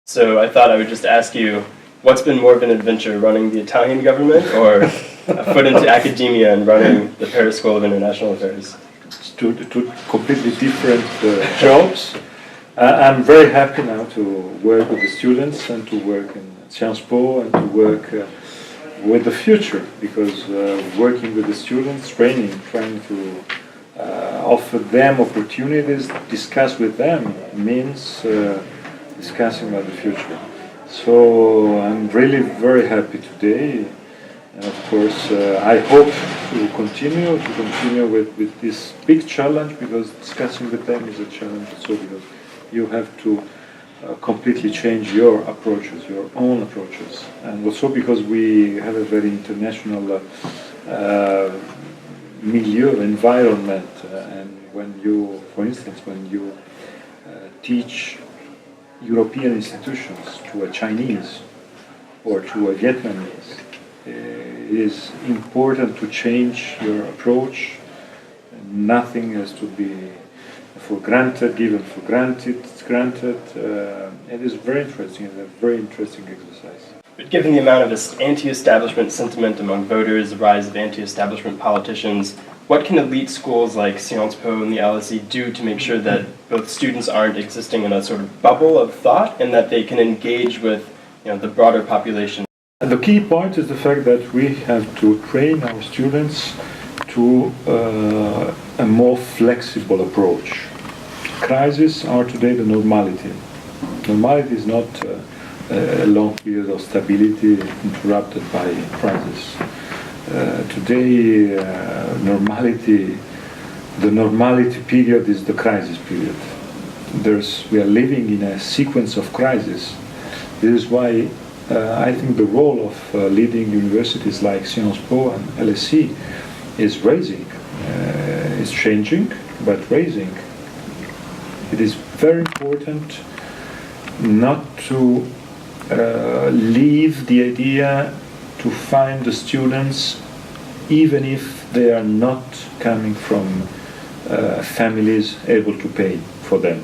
So I thought I would just ask you, what's been more of an adventure, running the Italian government or a foot into academia and running the Paris School of International Affairs? Two completely different jobs. I'm very happy now to work with the students and to work in Sciences Po and to work with the future, because working with the students, trying to offer them opportunities, discuss with them means discussing about the future. So I'm really very happy today. And of course, I hope to continue with this big challenge, because discussing with them is a challenge also, because you have to completely change your approaches, your own approaches. And also because we have a very international milieu, environment, and when you, for instance, when you teach European institutions to a Chinese or to a Vietnamese, it is important to change your approach. Nothing has to be for granted, given for granted. It's granted. It is very interesting. It's a very interesting exercise. But given the amount of anti-establishment sentiment among voters, the rise of anti-establishment politicians, what can elite schools like Sciences Po and the LSE do to make sure that both students aren't existing in a sort of bubble of thought and that they can engage with, the broader population? And the key point is the fact that we have to train our students to a more flexible approach. Crises are today the normality. Normality is not a long period of stability interrupted by crisis. Today, the normality period is the crisis period. We are living in a sequence of crises. This is why I think the role of leading universities like Sciences Po and LSE is raising. It's changing, but raising. It is very important not to leave the idea to find the students, even if they are not coming from families able to pay for them.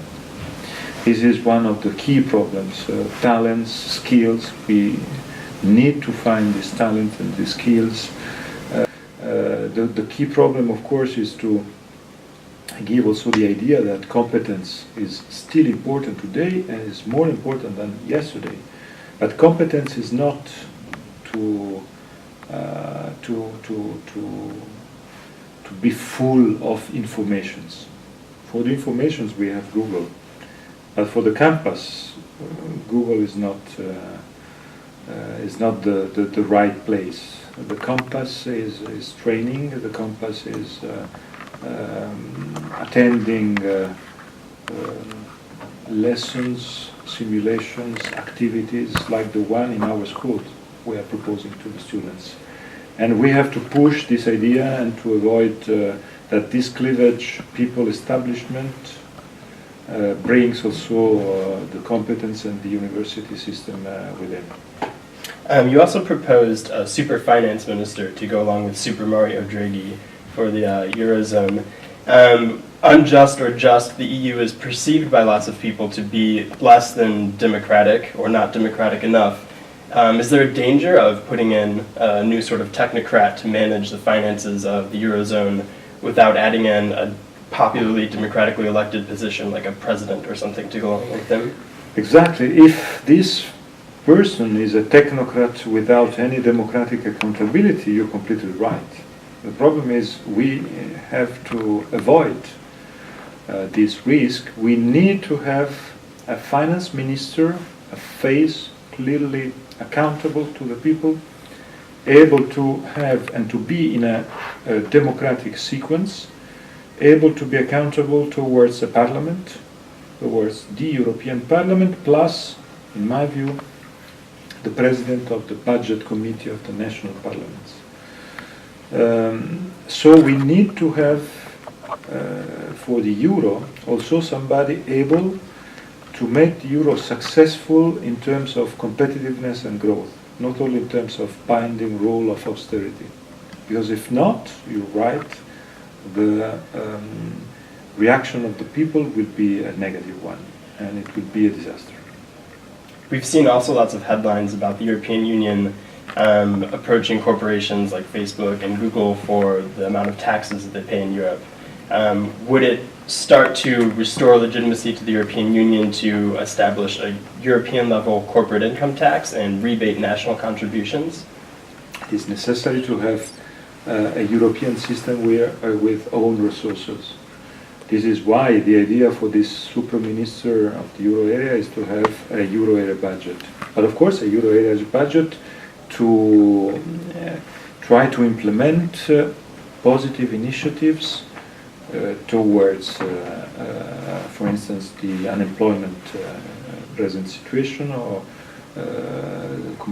This is one of the key problems. Talents, skills, we need to find this talent and these skills. The key problem, of course, is to give also the idea that competence is still important today and is more important than yesterday. But competence is not to be full of informations. For the informations we have Google, but for the campus, Google is not the right place. The campus is training. The campus is attending lessons, simulations, activities like the one in our school we are proposing to the students. And we have to push this idea and to avoid that this cleavage, people establishment, brings also the competence and the university system within. You also proposed a super finance minister to go along with Super Mario Draghi for the Eurozone. Unjust or just, the EU is perceived by lots of people to be less than democratic or not democratic enough. Is there a danger of putting in a new sort of technocrat to manage the finances of the Eurozone without adding in a popularly democratically elected position like a president or something to go along with them? Exactly. If this person is a technocrat without any democratic accountability, you're completely right. The problem is we have to avoid this risk. We need to have a finance minister, a face clearly accountable to the people, able to have and to be in a democratic sequence, able to be accountable towards the parliament, towards the European Parliament, plus, in my view, the president of the budget committee of the national parliaments. So we need to have, for the euro, also somebody able to make the euro successful in terms of competitiveness and growth, not only in terms of binding rule of austerity. Because if not, you're right, the reaction of the people will be a negative one, and it will be a disaster. we've seen also lots of headlines about the European Union approaching corporations like Facebook and Google for the amount of taxes that they pay in Europe. Would it start to restore legitimacy to the European Union to establish a European-level corporate income tax and rebate national contributions? It is necessary to have a European system with own resources. This is why the idea for this super minister of the euro area is to have a euro area budget. But of course, a euro area budget to try to implement positive initiatives towards, for instance, the unemployment present situation, or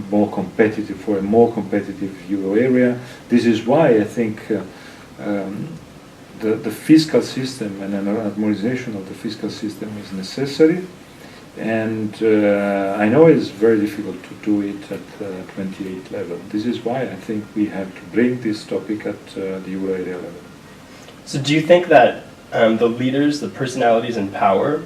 more competitive, for a more competitive euro area. This is why I think the fiscal system and an harmonization of the fiscal system is necessary. And I know it's very difficult to do it at 28 level. This is why I think we have to bring this topic at the euro area level. So do you think that the leaders, the personalities in power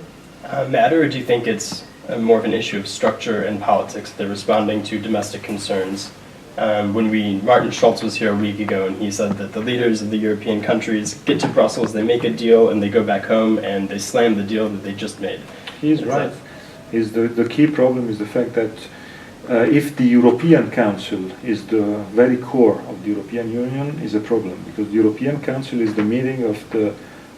matter, or do you think it's more of an issue of structure and politics? They're responding to domestic concerns. Martin Schulz was here a week ago, and he said that the leaders of the European countries get to Brussels, they make a deal, and they go back home, and they slam the deal that they just made. He's right. The key problem is the fact that if the European Council is the very core of the European Union, is a problem, because the European Council is the meeting of the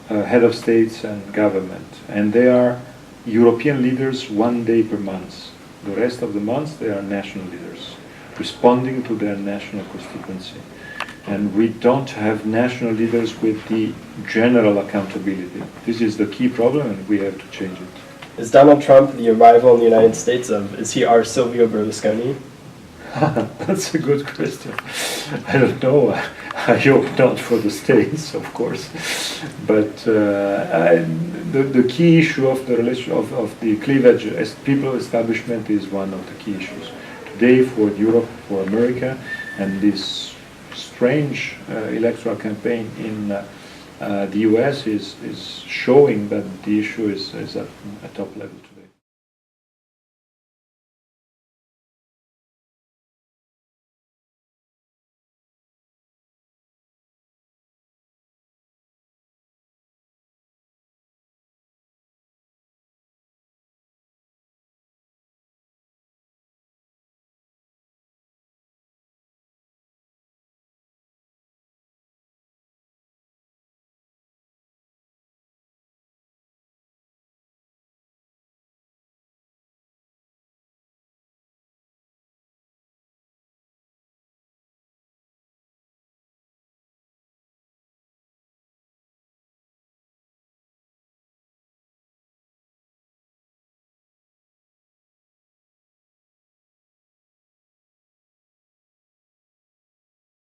head of states and government, and they are European leaders 1 day per month. The rest of the months they are national leaders, responding to their national constituency. And we don't have national leaders with the general accountability. This is the key problem, and we have to change it. Is Donald Trump the arrival in the United States is he our Silvio Berlusconi? That's a good question. I don't know. I hope not for the States, of course. But the key issue of the relation of the cleavage as people establishment is one of the key issues today for Europe, for America, and this strange electoral campaign in the US is showing that the issue is at a top level too.